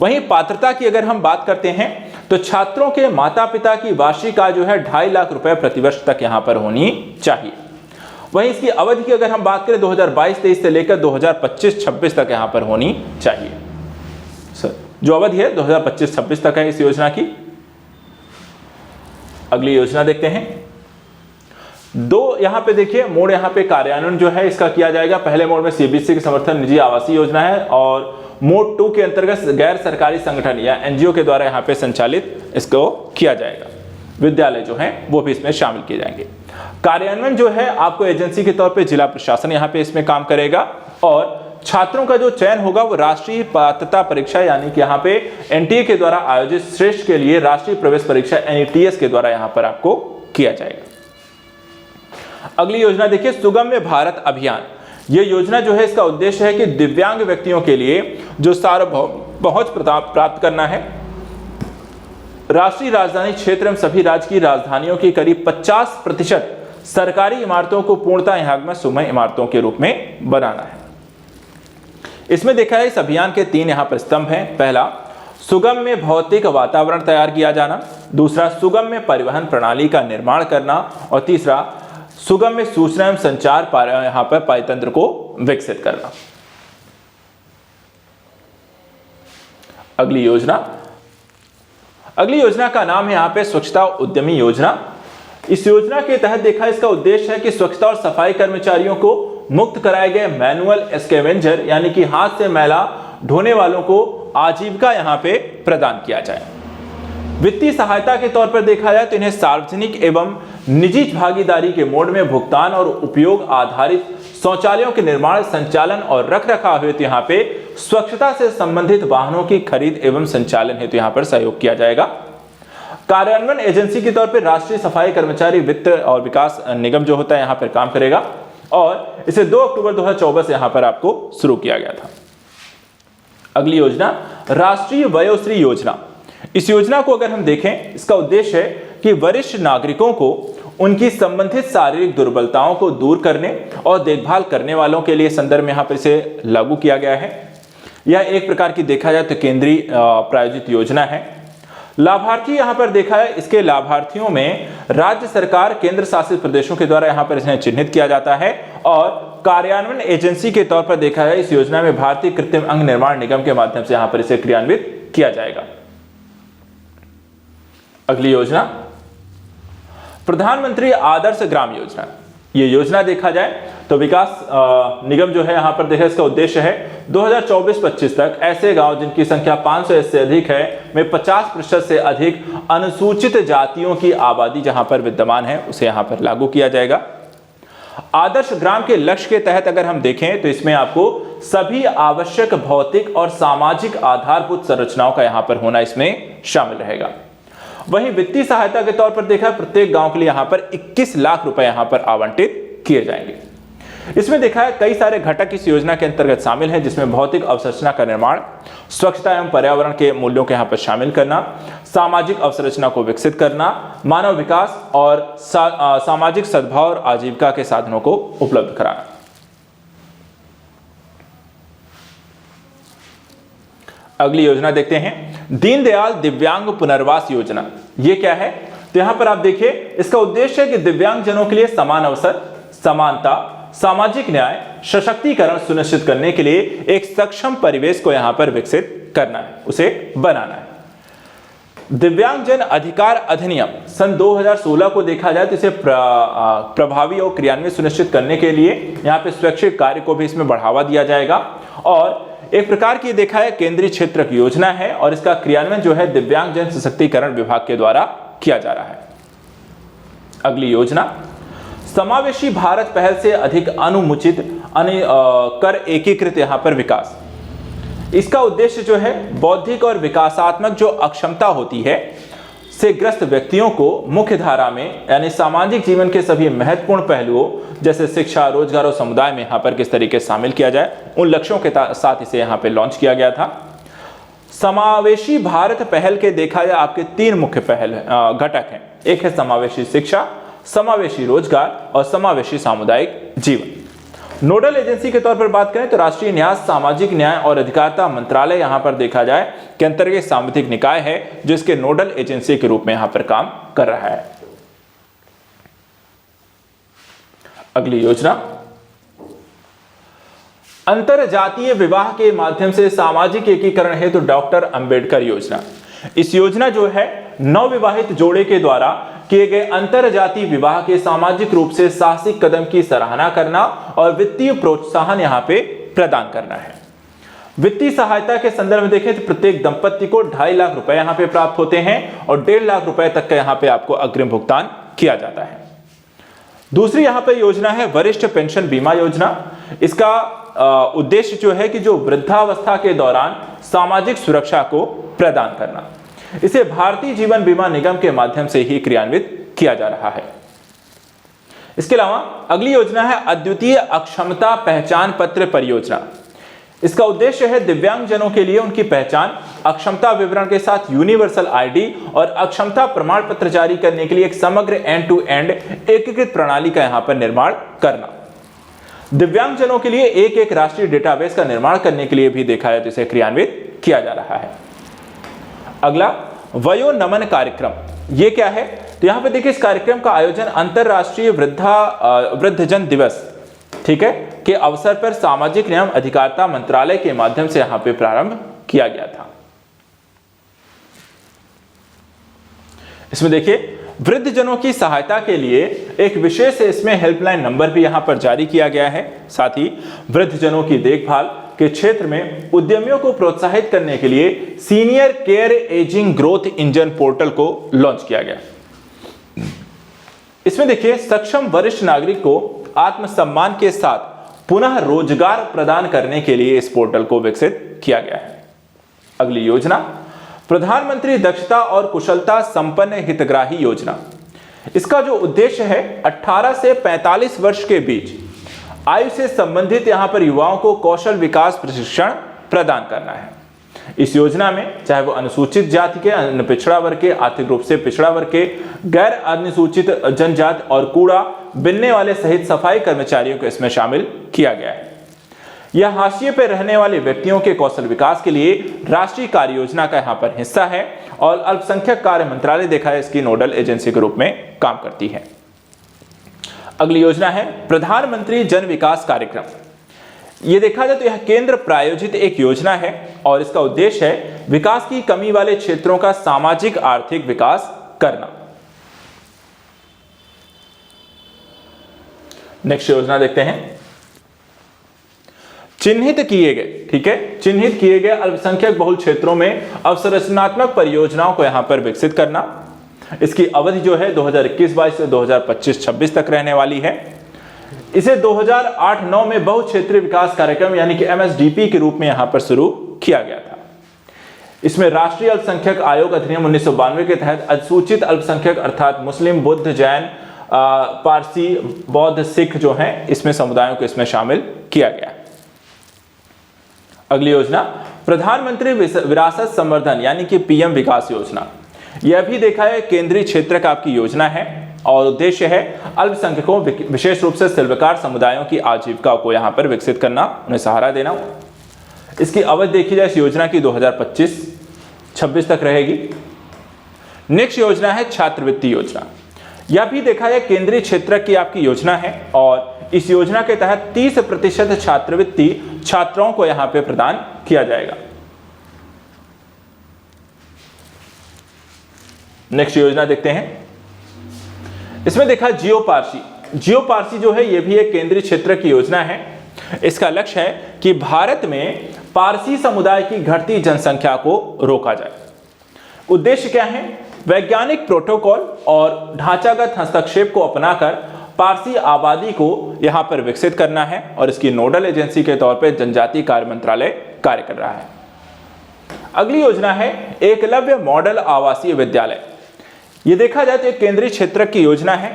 वहीं पात्रता की अगर हम बात करते हैं तो छात्रों के माता पिता की वार्षिक आय जो है 2.5 लाख रुपए प्रतिवर्ष तक यहाँ पर होनी चाहिए। वहीं इसकी अवधि की अगर हम बात करें 2022-23 से लेकर 2025-26 तक यहाँ पर होनी चाहिए। सर जो अवधि है 2025-26 तक है इस योजना की। अगली योजना देखते हैं, दो यहाँ पे देखिए मोड यहाँ पे कार्यान्वयन जो है इसका किया जाएगा। पहले मोड में सीबीएसई के समर्थन निजी आवासीय योजना है और मोड 2 के अंतर्गत गैर सरकारी संगठन या एनजीओ के द्वारा यहाँ पे संचालित इसको किया जाएगा। विद्यालय जो हैं वो भी इसमें शामिल किए जाएंगे। कार्यान्वयन जो है आपको एजेंसी के तौर पे जिला प्रशासन यहाँ पे इसमें काम करेगा और छात्रों का जो चयन होगा वो राष्ट्रीय पात्रता परीक्षा यानी कि यहाँ पे एनटीए के द्वारा आयोजित श्रेष्ठ के लिए राष्ट्रीय प्रवेश परीक्षा एनईटीएस के द्वारा यहाँ पर आपको किया जाएगा। अगली योजना देखिए, सुगम्य भारत अभियान। ये योजना जो है इसका उद्देश्य है कि दिव्यांग व्यक्तियों के लिए जो सार्वभौम पहुंच प्राप्त करना है। राष्ट्रीय राजधानी क्षेत्र में सभी राज्य की राजधानियों की करीब 50% सरकारी इमारतों को पूर्णतः यहाँ में सुगम्य इमारतों के रूप में बनाना है। इसमें देखा है इस अभियान के 3 यहाँ पर स्तंभ हैं। पहला, सुगम्य भौतिक वातावरण तैयार किया जाना। दूसरा, सुगम्य परिवहन प्रणाली का निर्माण करना और तीसरा, सुगम्य सूचना एवं संचार यहाँ पर पारितंत्र को विकसित करना। अगली योजना का नाम है यहाँ पे स्वच्छता उद्यमी योजना। इस योजना के तहत देखा इसका उद्देश्य है कि स्वच्छता और सफाई कर्मचारियों को मुक्त कराए गए मैनुअल स्कैवेंजर यानी कि हाथ से मैला ढोने वालों को आजीविका यहाँ पे प्रदान किया जाए। वित्तीय सहायता के तौर पर देखा जाए तो इन्हें सार्वजनिक एवं निजी भागीदारी के मोड में भुगतान और उपयोग आधारित शौचालयों के निर्माण, संचालन और रखरखाव हेतु यहाँ पे स्वच्छता से संबंधित वाहनों की खरीद एवं संचालन हेतु यहाँ पर सहयोग किया जाएगा। कार्यान्वयन एजेंसी के तौर पर राष्ट्रीय सफाई कर्मचारी वित्त और विकास निगम जो होता है यहाँ पर काम करेगा और इसे 2 अक्टूबर 2024 यहाँ पर आपको शुरू किया गया था। अगली योजना, राष्ट्रीय वयोश्री योजना। इस योजना को अगर हम देखें, इसका उद्देश्य है कि वरिष्ठ नागरिकों को उनकी संबंधित शारीरिक दुर्बलताओं को दूर करने और देखभाल करने वालों के लिए संदर्भ में यहाँ पर इसे लागू किया गया है। यह एक प्रकार की देखा जाए तो केंद्रीय प्रायोजित योजना है। लाभार्थी यहाँ पर देखा है, इसके लाभार्थियों में राज्य सरकार, केंद्र शासित प्रदेशों के द्वारा यहाँ पर इन्हें चिन्हित किया जाता है और कार्यान्वयन एजेंसी के तौर पर देखा है इस योजना में भारतीय कृत्रिम अंग निर्माण निगम के माध्यम से यहाँ पर इसे क्रियान्वित किया जाएगा। अगली योजना, प्रधानमंत्री आदर्श ग्राम योजना। ये योजना देखा जाए तो विकास निगम जो है यहाँ पर देखा, इसका उद्देश्य है 2024-25 तक ऐसे गांव जिनकी संख्या 500 से अधिक है में 50% से अधिक अनुसूचित जातियों की आबादी जहां पर विद्यमान है उसे यहां पर लागू किया जाएगा। आदर्श ग्राम के लक्ष्य के तहत अगर हम देखें तो इसमें आपको सभी आवश्यक भौतिक और सामाजिक आधारभूत संरचनाओं का यहां पर होना इसमें शामिल रहेगा। वहीं वित्तीय सहायता के तौर पर देखा, प्रत्येक गांव के लिए यहां पर 21 लाख रुपए यहां पर आवंटित किए जाएंगे। इसमें देखा है कई सारे घटक इस योजना के अंतर्गत शामिल हैं, जिसमें भौतिक अवसंरचना का निर्माण, स्वच्छता एवं पर्यावरण के मूल्यों को यहां पर शामिल करना, सामाजिक अवसंरचना को विकसित करना, मानव विकास और सामाजिक सद्भाव और आजीविका के साधनों को उपलब्ध कराना। अगली योजना देखते हैं, दीनदयाल दिव्यांग पुनर्वास योजना। ये क्या है? तो यहां पर आप देखिए, इसका उद्देश्य है कि दिव्यांग जनों के लिए समान अवसर, समानता, सामाजिक न्याय, सशक्तिकरण सुनिश्चित करने के लिए एक सक्षम परिवेश को यहां पर विकसित करना है, उसे बनाना है। दिव्यांगजन अधिकार अधिनियम सन 2016 को देखा जाए तो इसे प्रभावी और क्रियान्वित सुनिश्चित करने के लिए यहां पे स्वैच्छिक कार्य को भी इसमें बढ़ावा दिया जाएगा और एक प्रकार की देखा है केंद्रीय क्षेत्र की योजना है और इसका क्रियान्वयन जो है दिव्यांगजन सशक्तिकरण विभाग के द्वारा किया जा रहा है। अगली योजना, समावेशी भारत पहल से अधिक अनुमुचित कर एकीकृत यहां पर विकास। इसका उद्देश्य जो है बौद्धिक और विकासात्मक जो अक्षमता होती है से ग्रस्त व्यक्तियों को मुख्य धारा में यानी सामाजिक जीवन के सभी महत्वपूर्ण पहलुओं जैसे शिक्षा, रोजगार और समुदाय में यहां पर किस तरीके से शामिल किया जाए, उन लक्ष्यों के साथ इसे यहां पे लॉन्च किया गया था। समावेशी भारत पहल के देखा जाए आपके 3 मुख्य पहल घटक हैं। एक है समावेशी शिक्षा, समावेशी रोजगार और समावेशी सामुदायिक जीवन। नोडल एजेंसी के तौर पर बात करें तो राष्ट्रीय न्यास, सामाजिक न्याय और अधिकारिता मंत्रालय यहां पर देखा जाए के अंतर्गत सांविधिक निकाय है जो इसके नोडल एजेंसी के रूप में यहां पर काम कर रहा है। अगली योजना, अंतरजातीय विवाह के माध्यम से सामाजिक एकीकरण हेतु डॉक्टर अंबेडकर योजना। इस योजना जो है नवविवाहित जोड़े के द्वारा किए गए अंतरजातीय विवाह के सामाजिक रूप से साहसिक कदम की सराहना करना और वित्तीय प्रोत्साहन यहां पे प्रदान करना है। वित्तीय सहायता के संदर्भ में देखें तो प्रत्येक दंपत्ति को 2.5 लाख रुपए यहां पे प्राप्त होते हैं और 1.5 लाख रुपए तक का यहां पे आपको अग्रिम भुगतान किया जाता है। दूसरी यहां पे योजना है वरिष्ठ पेंशन बीमा योजना। इसका उद्देश्य जो है कि जो वृद्धावस्था के दौरान सामाजिक सुरक्षा को प्रदान करना, इसे भारतीय जीवन बीमा निगम के माध्यम से ही क्रियान्वित किया जा रहा है। इसके अलावा अगली योजना है अद्वितीय अक्षमता पहचान पत्र परियोजना। इसका उद्देश्य है दिव्यांगजनों के लिए उनकी पहचान, अक्षमता विवरण के साथ यूनिवर्सल आईडी और अक्षमता प्रमाण पत्र जारी करने के लिए एक समग्र एंड टू एंड एकीकृत प्रणाली का यहां पर निर्माण करना। दिव्यांगजनों के लिए एक राष्ट्रीय डेटाबेस का निर्माण करने के लिए भी देखा जाए तो इसे क्रियान्वित किया जा रहा है। अगला वयो नमन कार्यक्रम, ये क्या है? तो यहां पे देखिए इस कार्यक्रम का आयोजन अंतरराष्ट्रीय वृद्धजन दिवस, ठीक है, के अवसर पर सामाजिक न्याय अधिकारिता मंत्रालय के माध्यम से यहां पे प्रारंभ किया गया था। इसमें देखिए वृद्धजनों की सहायता के लिए एक विशेष इसमें हेल्पलाइन नंबर भी यहां पर जारी किया गया है। साथ ही वृद्धजनों की देखभाल के क्षेत्र में उद्यमियों को प्रोत्साहित करने के लिए senior care ageing growth engine portal को लॉन्च किया गया। इसमें देखिए सक्षम वरिष्ठ नागरिक को आत्मसम्मान के साथ पुनः रोजगार प्रदान करने के लिए इस पोर्टल को विकसित किया गया है। अगली योजना प्रधानमंत्री दक्षता और कुशलता संपन्न हितग्राही योजना। इसका जो उद्देश्य है 18 से 45 वर्ष के बीच आयु से संबंधित यहां पर युवाओं को कौशल विकास प्रशिक्षण प्रदान करना है। इस योजना में चाहे वो अनुसूचित जाति के, अन्य पिछड़ा वर्ग के, आर्थिक रूप से पिछड़ा वर्ग के, गैर अनुसूचित जनजाति और कूड़ा बिनने वाले सहित सफाई कर्मचारियों को इसमें शामिल किया गया है। यह हाशिए पर रहने वाले व्यक्तियों के कौशल विकास के लिए राष्ट्रीय कार्य योजना का यहां पर हिस्सा है और अल्पसंख्यक कार्य मंत्रालय देखा है इसकी नोडल एजेंसी के रूप में काम करती है। अगली योजना है प्रधानमंत्री जन विकास कार्यक्रम। यह देखा जाए तो यह केंद्र प्रायोजित एक योजना है और इसका उद्देश्य है विकास की कमी वाले क्षेत्रों का सामाजिक आर्थिक विकास करना। नेक्स्ट योजना देखते हैं। चिन्हित किए गए, ठीक है, चिन्हित किए गए अल्पसंख्यक बहुल क्षेत्रों में अवसंरचनात्मक परियोजनाओं को यहां पर विकसित करना। इसकी अवधि जो है 2021-22 से 2025-26 तक रहने वाली है। इसे 2008-9 में बहुक्षेत्रीय विकास कार्यक्रम यानी कि MSDP के रूप में यहां पर शुरू किया गया था। इसमें राष्ट्रीय अल्पसंख्यक आयोग अधिनियम 1992 के तहत अनुसूचित अल्पसंख्यक अर्थात मुस्लिम, बुद्ध, जैन, पारसी, बौद्ध, सिख जो हैं, इसमें समुदायों को इसमें शामिल किया गया। अगली योजना प्रधानमंत्री विरासत संवर्धन यानी कि PM विकास योजना। यह भी देखा है केंद्रीय क्षेत्र का आपकी योजना है और उद्देश्य है अल्पसंख्यकों विशेष रूप से शिल्पकार समुदायों की आजीविका को यहां पर विकसित करना, उन्हें सहारा देना। इसकी अवधि देखी जाए इस योजना की 2025-26 तक रहेगी। नेक्स्ट योजना है छात्रवृत्ति योजना। यह भी देखा है केंद्रीय क्षेत्र की आपकी योजना है और इस योजना के तहत 30% छात्रवृत्ति छात्रों को यहां पे प्रदान किया जाएगा। नेक्स्ट योजना देखते हैं। इसमें देखा जियो पारसी। जियो पारसी जो है यह भी एक केंद्रीय क्षेत्र की योजना है। इसका लक्ष्य है कि भारत में पारसी समुदाय की घटती जनसंख्या को रोका जाए। उद्देश्य क्या है? वैज्ञानिक प्रोटोकॉल और ढांचागत हस्तक्षेप को अपनाकर पारसी आबादी को यहां पर विकसित करना है और इसकी नोडल एजेंसी के तौर पर जनजातीय कार्य मंत्रालय कार्य कर रहा है। अगली योजना है एकलव्य मॉडल आवासीय विद्यालय। यह देखा जाए तो एक केंद्रीय क्षेत्र की योजना है।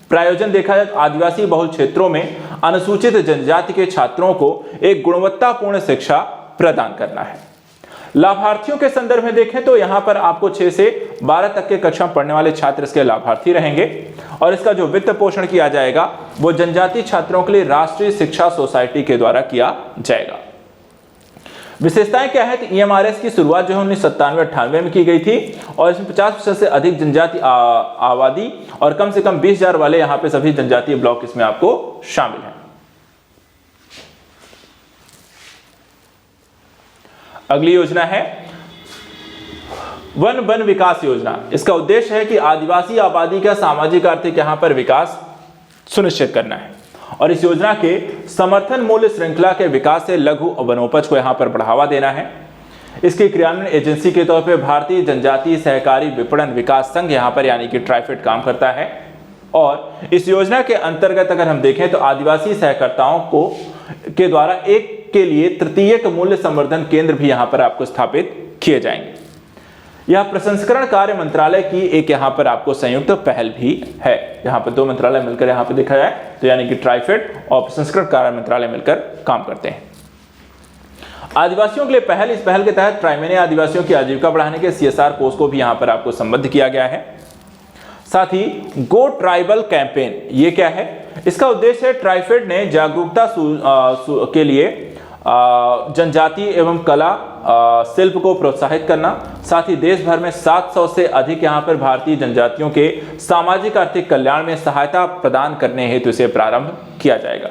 प्रायोजन देखा जाए तो आदिवासी बहुल क्षेत्रों में अनुसूचित जनजाति के छात्रों को एक गुणवत्तापूर्ण शिक्षा प्रदान करना है। लाभार्थियों के संदर्भ में देखें तो यहां पर आपको 6 से 12 तक के कक्षा में पढ़ने वाले छात्र इसके लाभार्थी रहेंगे और इसका जो वित्त पोषण किया जाएगा वो जनजातीय छात्रों के लिए राष्ट्रीय शिक्षा सोसाइटी के द्वारा किया जाएगा। विशेषताएं क्या है? तो EMRS की शुरुआत जो है 1997-98 में की गई थी और इसमें 50% से अधिक जनजाति आबादी और कम से कम 20,000 वाले यहाँ पे सभी जनजातीय ब्लॉक इसमें आपको शामिल हैं। अगली योजना है वन विकास योजना। इसका उद्देश्य है कि आदिवासी आबादी का सामाजिक आर्थिक यहाँ पर विकास सुनिश्चित करना है और इस योजना के समर्थन मूल्य श्रृंखला के विकास से लघु वनोपज को यहां पर बढ़ावा देना है। इसकी क्रियान्वयन एजेंसी के तौर पर भारतीय जनजातीय सहकारी विपणन विकास संघ यहां पर यानी कि ट्राइफेड काम करता है और इस योजना के अंतर्गत अगर हम देखें तो आदिवासी सहकर्ताओं को के द्वारा एक के लिए तृतीयक मूल्य संवर्धन केंद्र भी यहां पर आपको स्थापित किए जाएंगे। यह प्रसंस्करण कार्य मंत्रालय की एक यहां पर आपको संयुक्त पहल भी है। यहां पर 2 मंत्रालय मिलकर यहां पर देखा जाए तो यानी कि ट्राइफेड और प्रसंस्करण कार्य मंत्रालय मिलकर काम करते हैं। आदिवासियों के लिए पहल, इस पहल के तहत ट्राइमेने आदिवासियों की आजीविका बढ़ाने के CSR कोष को भी यहां पर आपको संबद्ध किया गया है। साथ ही गो ट्राइबल कैंपेन, ये क्या है? इसका उद्देश्य है ट्राइफेड ने जागरूकता के लिए जनजाति एवं कला शिल्प को प्रोत्साहित करना। साथ ही देश भर में 700 से अधिक यहां पर भारतीय जनजातियों के सामाजिक आर्थिक कल्याण में सहायता प्रदान करने हेतु इसे प्रारंभ किया जाएगा।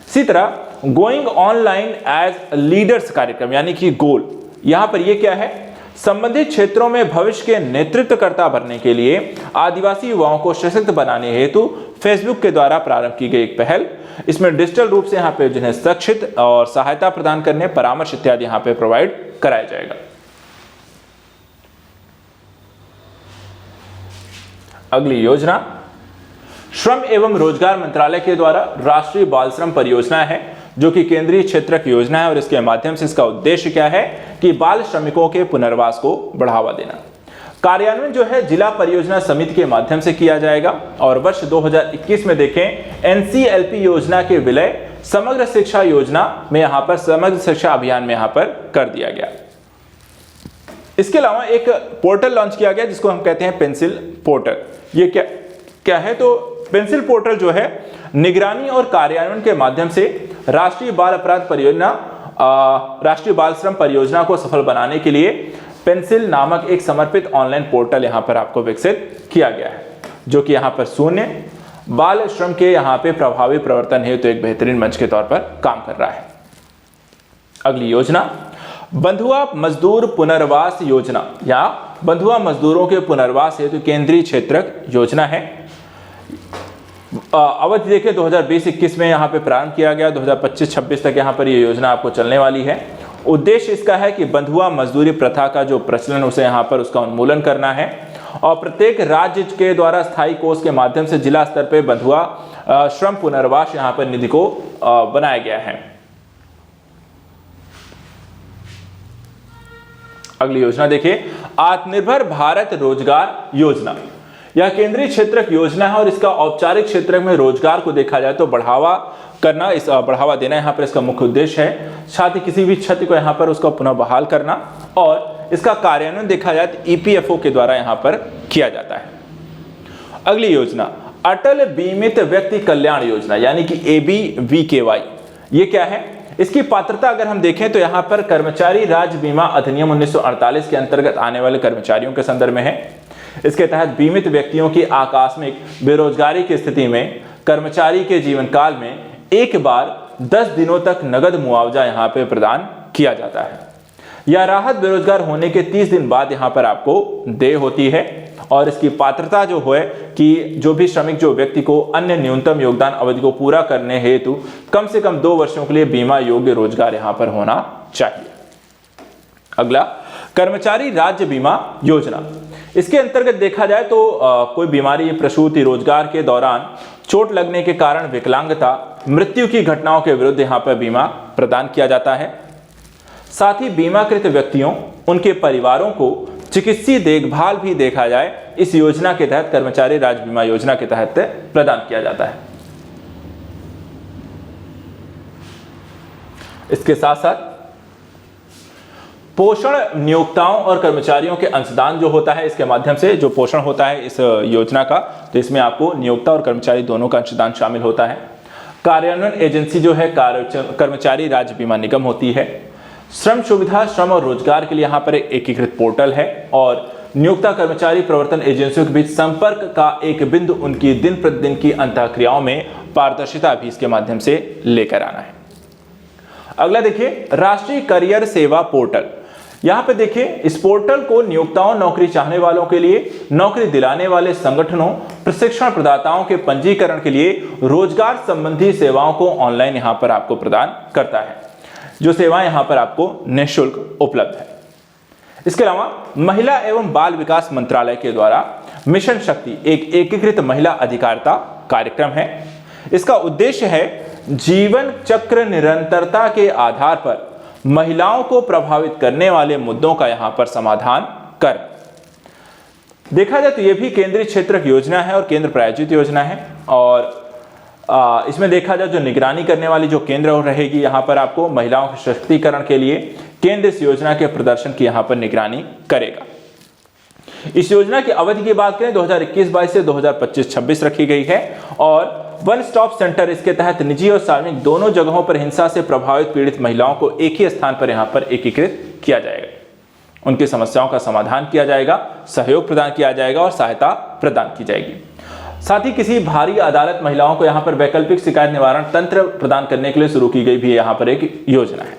इसी तरह गोइंग ऑनलाइन एज लीडर्स कार्यक्रम यानी कि गोल, यहां पर यह क्या है? संबंधित क्षेत्रों में भविष्य के नेतृत्वकर्ता बनने के लिए आदिवासी युवाओं को सशक्त बनाने हेतु फेसबुक के द्वारा प्रारंभ की गई एक पहल। इसमें डिजिटल रूप से यहाँ पे जिन्हें शिक्षित और सहायता प्रदान करने, परामर्श इत्यादि यहाँ पे प्रोवाइड कराया जाएगा। अगली योजना श्रम एवं रोजगार मंत्रालय के द्वारा राष्ट्रीय बाल श्रम परियोजना है जो कि केंद्रीय क्षेत्र की योजना है और इसके माध्यम से इसका उद्देश्य क्या है कि बाल श्रमिकों के पुनर्वास को बढ़ावा देना। कार्यान्वयन जो है जिला परियोजना समिति के माध्यम से किया जाएगा और वर्ष 2021 में देखें NCLP योजना के विलय समग्र शिक्षा योजना में यहां पर समग्र शिक्षा अभियान में यहां पर कर दिया गया। इसके अलावा एक पोर्टल लॉन्च किया गया जिसको हम कहते हैं पेंसिल पोर्टल। ये क्या है? तो पेंसिल पोर्टल जो है निगरानी और कार्यान्वयन के माध्यम से राष्ट्रीय बाल अपराध परियोजना, राष्ट्रीय बाल श्रम परियोजना को सफल बनाने के लिए पेंसिल नामक एक समर्पित ऑनलाइन पोर्टल यहां पर आपको विकसित किया गया है जो कि यहां पर शून्य बाल श्रम के यहां पे प्रभावी प्रवर्तन हेतु एक बेहतरीन मंच के तौर पर काम कर रहा है। अगली योजना बंधुआ मजदूर पुनर्वास योजना या बंधुआ मजदूरों के पुनर्वास हेतु केंद्रीय क्षेत्र योजना है। अवधि देखें 2020-21 में यहाँ पे प्रारंभ किया गया, 2025-26 तक यहाँ पर ये योजना आपको चलने वाली है। उद्देश्य इसका है कि बंधुआ मजदूरी प्रथा का जो प्रचलन उसे यहाँ पर उसका उन्मूलन करना है और प्रत्येक राज्य के द्वारा स्थायी कोष के माध्यम से जिला स्तर पर बंधुआ श्रम पुनर्वास यहाँ पर निधि को बनाया गया है। अगली योजना देखिए, आत्मनिर्भर भारत रोजगार योजना। यह केंद्रीय क्षेत्र की योजना है और इसका औपचारिक क्षेत्र में रोजगार को देखा जाए तो बढ़ावा करना, इस बढ़ावा देना यहाँ पर इसका मुख्य उद्देश्य है। साथ ही किसी भी क्षति को यहाँ पर उसका पुनः बहाल करना और इसका कार्यान्वयन देखा जाए तो ईपीएफओ के द्वारा यहाँ पर किया जाता है। अगली योजना अटल बीमित व्यक्ति कल्याण योजना यानी कि ABVKY। ये क्या है? इसकी पात्रता अगर हम देखें तो यहाँ पर कर्मचारी राज्य बीमा अधिनियम 1948 के अंतर्गत आने वाले कर्मचारियों के संदर्भ में है। इसके तहत बीमित व्यक्तियों की आकस्मिक बेरोजगारी की स्थिति में कर्मचारी के जीवन काल में एक बार 10 दिनों तक नगद मुआवजा यहाँ पे प्रदान किया जाता है। यह राहत बेरोजगार होने के 30 दिन बाद यहाँ पर आपको देय होती है और इसकी पात्रता जो है कि जो भी श्रमिक जो व्यक्ति को अन्य न्यूनतम योगदान अवधि को पूरा करने हेतु कम से कम 2 वर्षों के लिए बीमा योग्य रोजगार यहाँ पर होना चाहिए। अगला कर्मचारी राज्य बीमा योजना। इसके अंतर्गत देखा जाए तो कोई बीमारी, प्रसूति, रोजगार के दौरान चोट लगने के कारण विकलांगता, मृत्यु की घटनाओं के विरुद्ध यहाँ पर बीमा प्रदान किया जाता है। साथ ही बीमाकृत व्यक्तियों, उनके परिवारों को चिकित्सीय देखभाल भी देखा जाए इस योजना के तहत कर्मचारी राज्य बीमा योजना के तहत प्रदान किया जाता है। इसके साथ साथ पोषण नियोक्ताओं और कर्मचारियों के अंशदान जो होता है, इसके माध्यम से जो पोषण होता है इस योजना का, तो इसमें आपको नियोक्ता और कर्मचारी दोनों का अंशदान शामिल होता है। कार्यान्वयन एजेंसी जो है कर्मचारी राज्य बीमा निगम होती है। श्रम सुविधा, श्रम और रोजगार के लिए यहाँ पर एक एकीकृत पोर्टल है और नियोक्ता कर्मचारी प्रवर्तन एजेंसियों के बीच संपर्क का एक बिंदु उनकी दिन प्रतिदिन की अंतःक्रियाओं में पारदर्शिता भी इसके माध्यम से लेकर आना है। अगला देखिए, राष्ट्रीय करियर सेवा पोर्टल। यहाँ पे देखिए, इस पोर्टल को नियोक्ताओं, नौकरी चाहने वालों के लिए, नौकरी दिलाने वाले संगठनों, प्रशिक्षण प्रदाताओं के पंजीकरण के लिए रोजगार संबंधी सेवाओं को ऑनलाइन यहाँ पर आपको प्रदान करता है, जो सेवाएं यहाँ पर आपको निःशुल्क उपलब्ध है। इसके अलावा महिला एवं बाल विकास मंत्रालय के द्वारा मिशन शक्ति एक एकीकृत महिला अधिकारिता कार्यक्रम है। इसका उद्देश्य है जीवन चक्र निरंतरता के आधार पर महिलाओं को प्रभावित करने वाले मुद्दों का यहां पर समाधान कर। देखा जाए तो यह भी केंद्रीय क्षेत्र की योजना है और केंद्र प्रायोजित योजना है और इसमें देखा जाए जो निगरानी करने वाली जो केंद्र रहेगी, यहाँ पर आपको महिलाओं के सशक्तिकरण के लिए केंद्र इस योजना के प्रदर्शन की यहाँ पर निगरानी करेगा। इस योजना की अवधि की बात करें 2021-22 से 2025-26 रखी गई है और वन स्टॉप सेंटर इसके तहत निजी और सार्वजनिक दोनों जगहों पर हिंसा से प्रभावित पीड़ित महिलाओं को एक ही स्थान पर यहाँ पर एकीकृत किया जाएगा। उनकी समस्याओं का समाधान किया जाएगा, सहयोग प्रदान किया जाएगा और सहायता प्रदान की जाएगी। साथ ही किसी भारी अदालत महिलाओं को यहाँ पर वैकल्पिक शिकायत निवारण तंत्र प्रदान करने के लिए शुरू की गई भी यहाँ पर एक योजना है।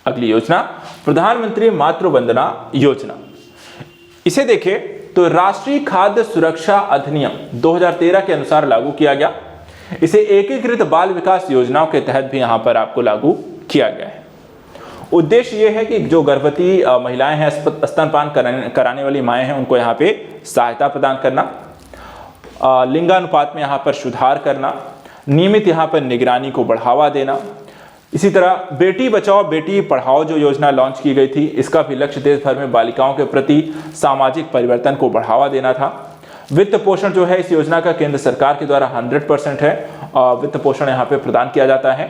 अगली योजना प्रधानमंत्री मातृ वंदना योजना। इसे देखें तो राष्ट्रीय खाद्य सुरक्षा अधिनियम 2013 के अनुसार लागू किया गया। इसे एकीकृत बाल विकास योजनाओं के तहत भी यहाँ पर आपको लागू किया गया है। उद्देश्य यह है कि जो गर्भवती महिलाएं हैं, स्तनपान कराने वाली माएँ हैं, उनको यहाँ पे सहायता प्रदान करना, लिंगानुपात में यहाँ पर सुधार करना, नियमित यहाँ पर निगरानी को बढ़ावा देना। इसी तरह बेटी बचाओ बेटी पढ़ाओ जो योजना लॉन्च की गई थी, इसका भी लक्ष्य देश भर में बालिकाओं के प्रति सामाजिक परिवर्तन को बढ़ावा देना था। वित्त पोषण जो है इस योजना का केंद्र सरकार के द्वारा 100% है और वित्त पोषण यहाँ पे प्रदान किया जाता है।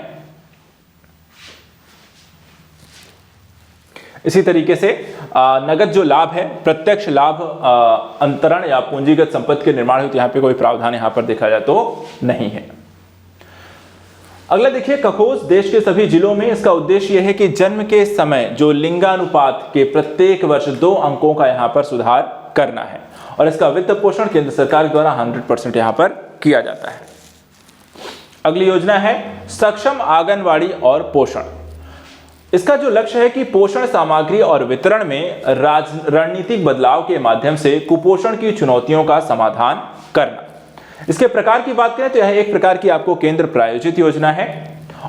इसी तरीके से नगद जो लाभ है, प्रत्यक्ष लाभ अंतरण या पूंजीगत संपत्ति के निर्माण हेतु यहाँ पे कोई प्रावधान यहाँ पर देखा जाए तो नहीं है। अगला देखिए, ककोस देश के सभी जिलों में। इसका उद्देश्य यह है कि जन्म के समय जो लिंगानुपात के प्रत्येक वर्ष 2 अंकों का यहाँ पर सुधार करना है और इसका वित्त पोषण केंद्र सरकार द्वारा 100% यहाँ पर किया जाता है। अगली योजना है सक्षम आंगनवाड़ी और पोषण। इसका जो लक्ष्य है कि पोषण सामग्री और वितरण में रणनीतिक बदलाव के माध्यम से कुपोषण की चुनौतियों का समाधान करना। इसके प्रकार की बात करें तो यह एक प्रकार की आपको केंद्र प्रायोजित योजना है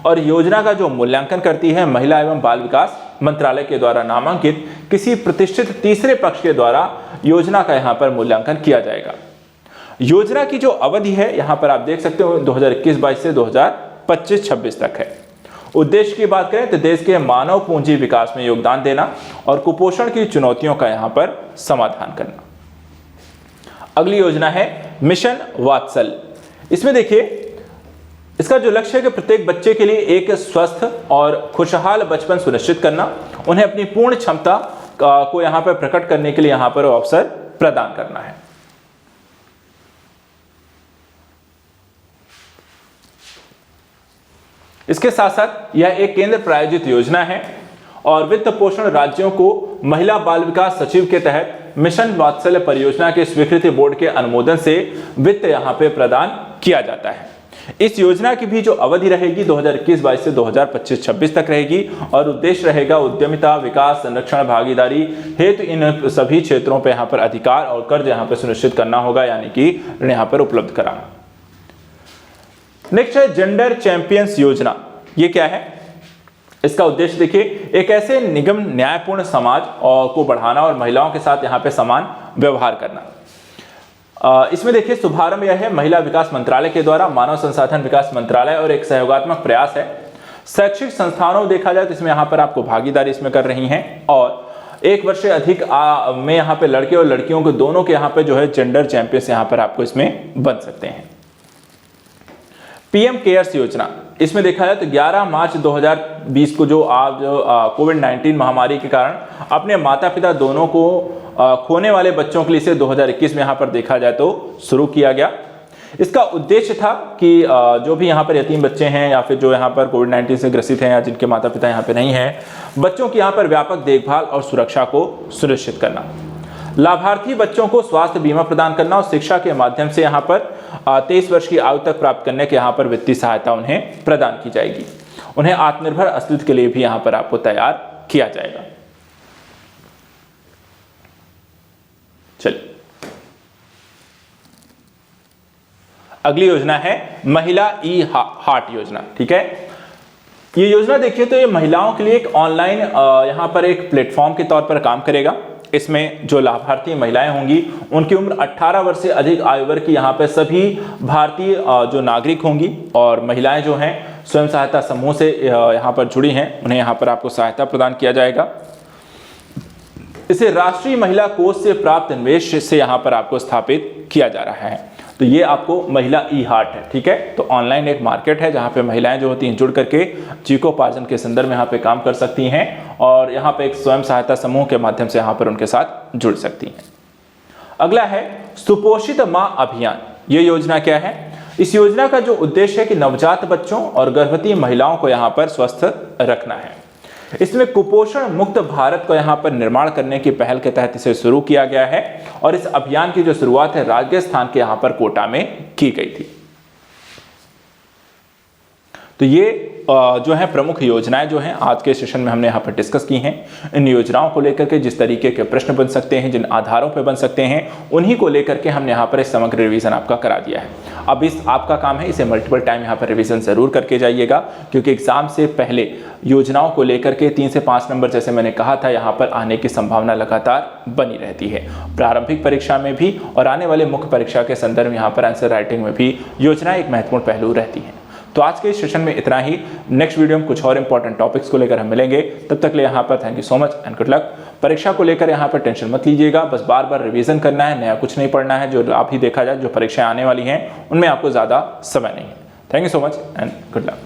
और योजना का जो मूल्यांकन करती है महिला एवं बाल विकास मंत्रालय के द्वारा नामांकित किसी प्रतिष्ठित तीसरे पक्ष के द्वारा योजना का यहां पर मूल्यांकन किया जाएगा। योजना की जो अवधि है यहां पर आप देख सकते हो 2021-22 से 2025-26 तक है। उद्देश्य की बात करें तो देश के मानव पूंजी विकास में योगदान देना और कुपोषण की चुनौतियों का यहां पर समाधान करना। अगली योजना है मिशन वात्सल। इसमें देखिए इसका जो लक्ष्य है कि प्रत्येक बच्चे के लिए एक स्वस्थ और खुशहाल बचपन सुनिश्चित करना, उन्हें अपनी पूर्ण क्षमता को यहां पर प्रकट करने के लिए यहां पर अवसर प्रदान करना है। इसके साथ साथ यह एक केंद्र प्रायोजित योजना है और वित्त पोषण राज्यों को महिला बाल विकास सचिव के तहत मिशन वात्सल्य परियोजना के स्वीकृति बोर्ड के अनुमोदन से वित्त यहां पे प्रदान किया जाता है। इस योजना की भी जो अवधि रहेगी 2021-22 से 2025-26 तक रहेगी और उद्देश्य रहेगा उद्यमिता, विकास, संरक्षण, भागीदारी हेतु इन सभी क्षेत्रों पे यहां पर अधिकार और कर्ज यहां पर सुनिश्चित करना होगा, यानी कि यहां पर उपलब्ध कराना। नेक्स्ट है जेंडर चैंपियंस योजना। ये क्या है? इसका उद्देश्य देखिए एक ऐसे निगम न्यायपूर्ण समाज को बढ़ाना और महिलाओं के साथ यहां पे समान व्यवहार करना। इसमें देखिए शुभारंभ यह है महिला विकास मंत्रालय के द्वारा, मानव संसाधन विकास मंत्रालय और एक सहयोगात्मक प्रयास है। शैक्षिक संस्थानों देखा जाए तो इसमें यहां पर आपको भागीदारी इसमें कर रही हैं और 1 वर्ष से अधिक में यहां पे लड़के और लड़कियों के दोनों के यहां पे जो है जेंडर चैंपियंस यहां पर आपको इसमें बन सकते हैं। पीएम केयर्स योजना, इसमें देखा जाए तो 11 मार्च 2020 को जो आज कोविड-19 महामारी के कारण अपने माता पिता दोनों को खोने वाले बच्चों के लिए से 2021 में यहाँ पर देखा जाए तो शुरू किया गया। इसका उद्देश्य था कि जो भी यहाँ पर यतीम बच्चे हैं या फिर जो यहाँ पर कोविड-19 से ग्रसित हैं या जिनके माता पिता यहाँ पे नहीं हैं, बच्चों की यहाँ पर व्यापक देखभाल और सुरक्षा को सुनिश्चित करना, लाभार्थी बच्चों को स्वास्थ्य बीमा प्रदान करना और शिक्षा के माध्यम से यहाँ पर 23 वर्ष की आयु तक प्राप्त करने के यहाँ पर वित्तीय सहायता उन्हें प्रदान की जाएगी। उन्हें आत्मनिर्भर अस्तित्व के लिए भी यहाँ पर आपको तैयार किया जाएगा। चलिए अगली योजना है महिला ई हार्ट योजना। ठीक है, ये योजना देखिए तो ये महिलाओं के लिए एक ऑनलाइन यहाँ पर एक प्लेटफॉर्म के तौर पर काम करेगा। इसमें जो लाभार्थी महिलाएं होंगी उनकी उम्र 18 वर्ष से अधिक आयु वर्ग की यहाँ पे सभी भारतीय जो नागरिक होंगी और महिलाएं जो हैं स्वयं सहायता समूह से यहाँ पर जुड़ी हैं, उन्हें यहाँ पर आपको सहायता प्रदान किया जाएगा। इसे राष्ट्रीय महिला कोष से प्राप्त निवेश से यहाँ पर आपको स्थापित किया जा रहा है। तो ये आपको महिला ई हार्ट है। ठीक है, तो ऑनलाइन एक मार्केट है जहाँ पे महिलाएं जो होती हैं जुड़ करके जीविकोपार्जन के संदर्भ में यहाँ पे काम कर सकती हैं और यहाँ पे एक स्वयं सहायता समूह के माध्यम से यहाँ पर उनके साथ जुड़ सकती हैं। अगला है सुपोषित मां अभियान। ये योजना क्या है? इस योजना का जो उद्देश्य है कि नवजात बच्चों और गर्भवती महिलाओं को यहाँ पर स्वस्थ रखना है। इसमें कुपोषण मुक्त भारत को यहाँ पर निर्माण करने की पहल के तहत इसे शुरू किया गया है और इस अभियान की जो शुरुआत है राजस्थान के यहाँ पर कोटा में की गई थी। तो ये जो है प्रमुख योजनाएं जो हैं आज के सेशन में हमने यहाँ पर डिस्कस की हैं। इन योजनाओं को लेकर के जिस तरीके के प्रश्न बन सकते हैं, जिन आधारों पर बन सकते हैं, उन्हीं को लेकर के हमने यहाँ पर एक समग्र रिवीजन आपका करा दिया है। अब इस आपका काम है इसे मल्टीपल टाइम यहाँ पर रिवीजन जरूर करके जाइएगा, क्योंकि एग्जाम से पहले योजनाओं को लेकर के 3 से 5 नंबर जैसे मैंने कहा था यहाँ पर आने की संभावना लगातार बनी रहती है। प्रारंभिक परीक्षा में भी और आने वाले मुख्य परीक्षा के संदर्भ में यहाँ पर आंसर राइटिंग में भी योजना एक महत्वपूर्ण पहलू रहती है। तो आज के इस सेशन में इतना ही। नेक्स्ट वीडियो में कुछ और इंपॉर्टेंट टॉपिक्स को लेकर हम मिलेंगे। तब तक ले यहाँ पर thank you so much and good luck. परीक्षा को लेकर यहाँ पर टेंशन मत लीजिएगा, बस बार बार रिवीजन करना है, नया कुछ नहीं पढ़ना है। जो आप ही देखा जाए जो परीक्षाएं आने वाली हैं उनमें आपको ज़्यादा समय नहीं है। Thank you so much and good luck.